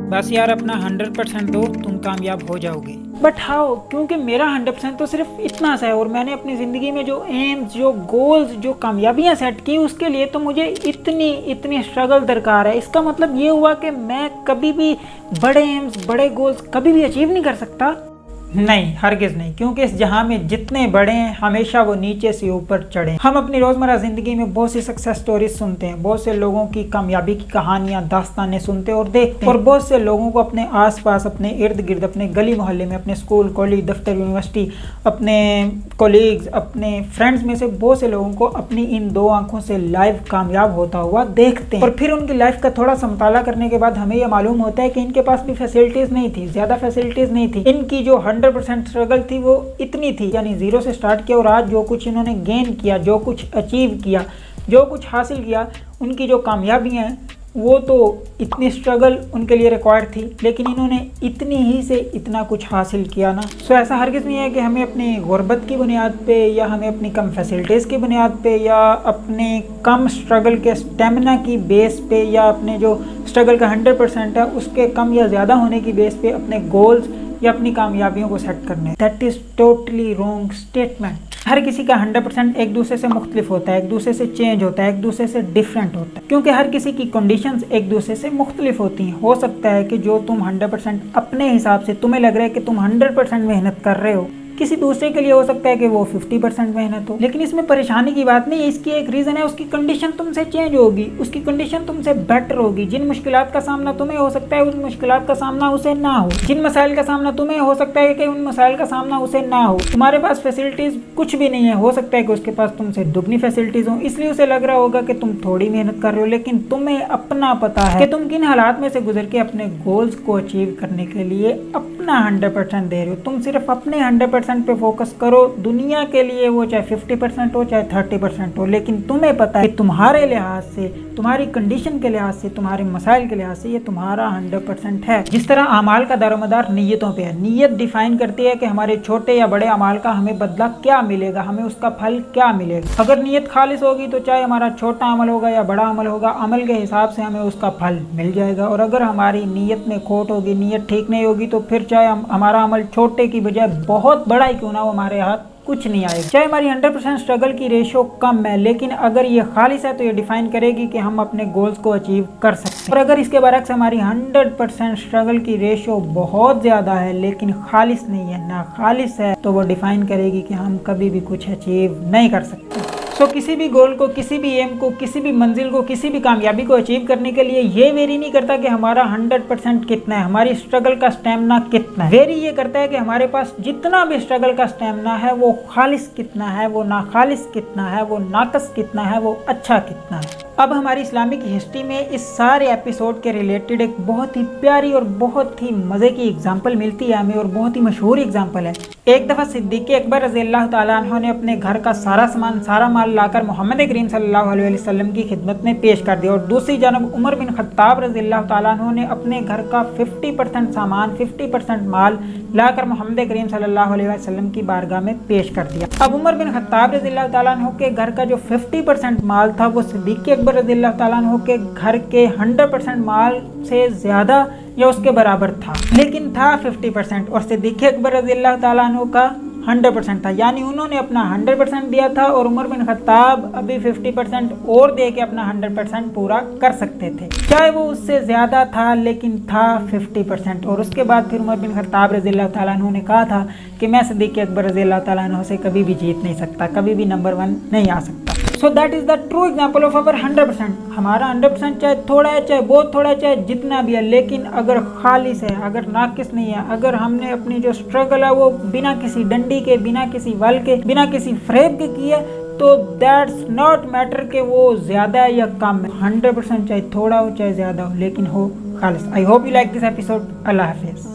बस यार अपना 100% दो, तुम कामयाब हो जाओगे। But how? क्योंकि मेरा 100% तो सिर्फ इतना सा है और मैंने अपनी ज़िंदगी में जो एम्स, जो गोल्स, जो कामयाबियाँ सेट की, उसके लिए तो मुझे इतनी स्ट्रगल दरकार है। इसका मतलब ये हुआ कि मैं कभी भी बड़े एम्स, बड़े गोल्स कभी भी अचीव नहीं कर सकता? नहीं, हरगिज़ नहीं, क्योंकि इस जहां में जितने बड़े हैं हमेशा वो नीचे से ऊपर चढ़े। हम अपनी रोज़मर्रा ज़िंदगी में बहुत सी सक्सेस स्टोरीज सुनते हैं, बहुत से लोगों की कामयाबी की कहानियां, दास्तानें सुनते और देखते हैं, और बहुत से लोगों को अपने आसपास, अपने इर्द गिर्द, अपने गली मोहल्ले में, अपने स्कूल, कॉलेज, दफ्तर, यूनिवर्सिटी, अपने कोलीग्स, अपने फ्रेंड्स में से बहुत से लोगों को अपनी इन दो आंखों से लाइव कामयाब होता हुआ देखते हैं। और फिर उनकी लाइफ का थोड़ा सा मुताला करने के बाद हमें यह मालूम होता है कि इनके पास भी फैसिलिटीज़ नहीं थी, ज़्यादा फैसिलिटीज़ नहीं थी। इनकी जो 100% स्ट्रगल थी वो इतनी थी, यानी जीरो से स्टार्ट किया और आज जो कुछ इन्होंने गेन किया, जो कुछ अचीव किया, जो कुछ हासिल किया, उनकी जो कामयाबियां हैं वो तो इतनी स्ट्रगल उनके लिए रिक्वायर्ड थी, लेकिन इन्होंने इतनी ही से इतना कुछ हासिल किया ना। सो ऐसा हरगिज़ नहीं है कि हमें अपनी गुर्बत की बुनियाद पे, या हमें अपनी कम फैसिलिटीज़ की बुनियाद पे, या अपने कम स्ट्रगल के स्टेमिना की बेस पे, या अपने जो स्ट्रगल का 100% है उसके कम या ज़्यादा होने की बेस पे अपने गोल्स या अपनी कामयाबियों को सेट करने। That is totally wrong statement. हर किसी का 100% एक दूसरे से मुख्तलिफ होता है, एक दूसरे से चेंज होता है, एक दूसरे से डिफरेंट होता है, क्योंकि हर किसी की कंडीशंस एक दूसरे से मुख्तलिफ होती हैं। हो सकता है कि जो तुम 100% अपने हिसाब से तुम्हें लग रहा है कि तुम 100% मेहनत कर रहे हो, किसी दूसरे के लिए हो सकता है कि वो 50% मेहनत हो। लेकिन इसमें परेशानी की बात नहीं है, इसकी एक रीज़न है, उसकी कंडीशन तुमसे चेंज होगी, उसकी कंडीशन तुमसे बेटर होगी। जिन मुश्किलात का सामना तुम्हें हो सकता है उन मुश्किलात का सामना उसे ना हो, जिन मसाइल का सामना तुम्हें हो सकता है कि उन मसाइल का सामना उसे ना हो। तुम्हारे पास फैसिलिटीज़ कुछ भी नहीं है, हो सकता है कि उसके पास तुमसे दुगनी फैसिलिटीज़ हो, इसलिए उसे लग रहा होगा कि तुम थोड़ी मेहनत कर रहे हो, लेकिन तुम्हें अपना पता है कि तुम किन हालात में से गुजर के अपने गोल्स को अचीव करने के लिए अपना 100% दे रहे हो। तुम सिर्फ अपने 100% पे फोकस करो, दुनिया के लिए वो चाहे 50% हो, चाहे 30% हो, लेकिन तुम्हें पता है कि तुम्हारे लिहाज से, तुम्हारी कंडीशन के लिहाज से, तुम्हारे मसाइल के लिहाज से ये तुम्हारा 100% है। जिस तरह अमाल का दारोमदार नीयतों पे है, नीयत डिफाइन करती है कि हमारे छोटे या बड़े अमाल का हमें बदला क्या मिलेगा, हमें उसका फल क्या मिलेगा। अगर नीयत खालिस होगी तो चाहे हमारा छोटा अमल होगा या बड़ा अमल होगा, अमल के हिसाब से हमें उसका फल मिल जाएगा। और अगर हमारी नीयत में खोट होगी, नीयत ठीक नहीं होगी, तो फिर चाहे हमारा अमल छोटे की बजाय बहुत बड़ा ही क्यों ना हो, हमारे हाथ कुछ नहीं आएगा। चाहे हमारी 100% स्ट्रगल की रेशो कम है, लेकिन अगर ये खालिस है तो ये डिफाइन करेगी कि हम अपने गोल्स को अचीव कर सकते हैं। और अगर इसके बरक्स हमारी 100% स्ट्रगल की रेशो बहुत ज़्यादा है लेकिन खालिस नहीं है, ना खालिस है, तो वो डिफाइन करेगी कि हम कभी भी कुछ अचीव नहीं कर सकते। सो किसी भी गोल को, किसी भी एम को, किसी भी मंजिल को, किसी भी कामयाबी को अचीव करने के लिए ये वेरी नहीं करता कि हमारा 100% कितना है, हमारी स्ट्रगल का स्टेमिना कितना है। वेरी ये करता है कि हमारे पास जितना भी स्ट्रगल का स्टेमिना है वो खालिस कितना है, वो नाखालिस कितना है, वो नाकस कितना है, वो अच्छा कितना है। अब हमारी इस्लामिक हिस्ट्री में इस सारे एपिसोड के रिलेटेड एक बहुत ही प्यारी और बहुत ही मज़े की एग्जाम्पल मिलती है हमें, और बहुत ही मशहूर एग्जाम्पल है। एक दफ़ा सिद्दीक़ अकबर रज़ी अल्लाह ताला अन्हु ने अपने घर का सारा सामान, सारा माल लाकर मोहम्मद करीम सल्लल्लाहु अलैहि वसल्लम की खिदमत में पेश कर दिया, और दूसरी जानब उमर बिन खत्ताब रज़ी अल्लाह ताला अन्हु ने अपने घर का 50% सामान, 50% माल लाकर मोहम्मद करीम सल्लल्लाहु अलैहि वसल्लम की बारगाह में पेश कर दिया। अब उमर बिन खत्ताब रज़ी अल्लाह ताला अन्हु के घर का जो 50% माल था वो सिद्दीक़ अकबर रज़ी अल्लाह ताला अन्हु के घर के 100% माल से ज़्यादा या उसके बराबर था, लेकिन था 50%, और सिद्दीक़ अकबर रज़ी अल्लाह ताला अन्हु का 100% था, यानी उन्होंने अपना 100% दिया था और उमर बिन खत्ताब अभी 50% और दे के अपना 100% पूरा कर सकते थे। चाहे वो उससे ज़्यादा था लेकिन था 50%। और उसके बाद फिर उमर बिन खत्ताब रज़ी अल्लाह ताला अन्हु ने कहा था कि मैं सिद्दीक़ अकबर रज़ी अल्लाह ताला अन्हु से कभी भी जीत नहीं सकता, कभी भी नंबर 1 नहीं आ सकता। So that is the true example of our 100%। हमारा 100% चाहे थोड़ा है, चाहे बहुत थोड़ा है, चाहे जितना भी है, लेकिन अगर खालिस है, अगर नाकिस नहीं है, अगर हमने अपनी जो स्ट्रगल है वो बिना किसी डंडी के, बिना किसी वल के, बिना किसी फ्रेब के की है, तो दैट्स नॉट मैटर कि वो ज़्यादा है या कम है। 100% चाहे थोड़ा हो चाहे ज़्यादा हो, लेकिन हो खालिस। I hope you like this episode. अल्लाह हाफिज़।